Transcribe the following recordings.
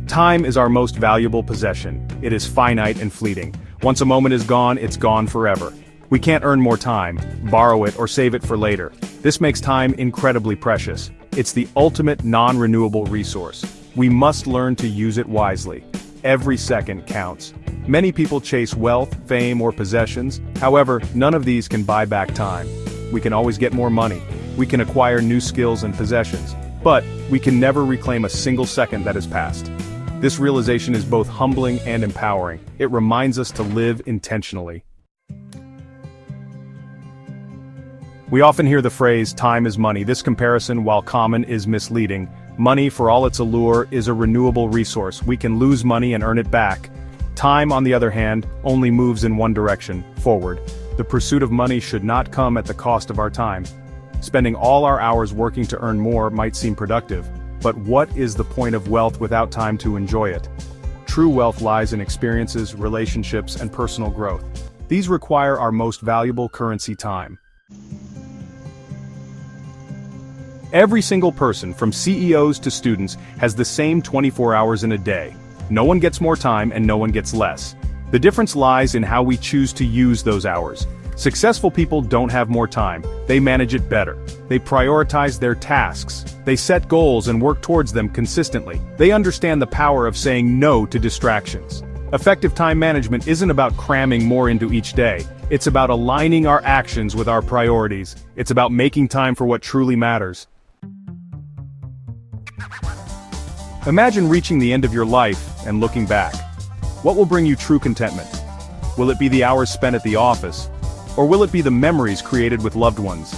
Time is our most valuable possession. It is finite and fleeting. Once a moment is gone, it's gone forever. We can't earn more time, borrow it, or save it for later. This makes time incredibly precious. It's the ultimate non-renewable resource. We must learn to use it wisely. Every second counts. Many people chase wealth, fame, or possessions. However, none of these can buy back time. We can always get more money. We can acquire new skills and possessions. But we can never reclaim a single second that has passed. This realization is both humbling and empowering. It reminds us to live intentionally. We often hear the phrase, time is money. This comparison, while common, is misleading. Money, for all its allure, is a renewable resource. We can lose money and earn it back. Time, on the other hand, only moves in one direction, forward. The pursuit of money should not come at the cost of our time. Spending all our hours working to earn more might seem productive, but what is the point of wealth without time to enjoy it? True wealth lies in experiences, relationships, and personal growth. These require our most valuable currency, time. Every single person, from CEOs to students, has the same 24 hours in a day. No one gets more time and no one gets less. The difference lies in how we choose to use those hours. Successful people don't have more time, they manage it better. They prioritize their tasks. They set goals and work towards them consistently. They understand the power of saying no to distractions. Effective time management isn't about cramming more into each day. It's about aligning our actions with our priorities. It's about making time for what truly matters. Imagine reaching the end of your life and looking back. What will bring you true contentment? Will it be the hours spent at the office? Or will it be the memories created with loved ones?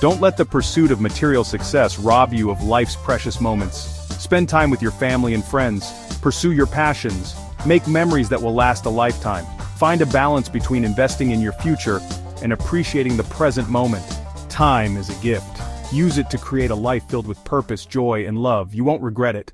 Don't let the pursuit of material success rob you of life's precious moments. Spend time with your family and friends. Pursue your passions. Make memories that will last a lifetime. Find a balance between investing in your future and appreciating the present moment. Time is a gift. Use it to create a life filled with purpose, joy, and love. You won't regret it.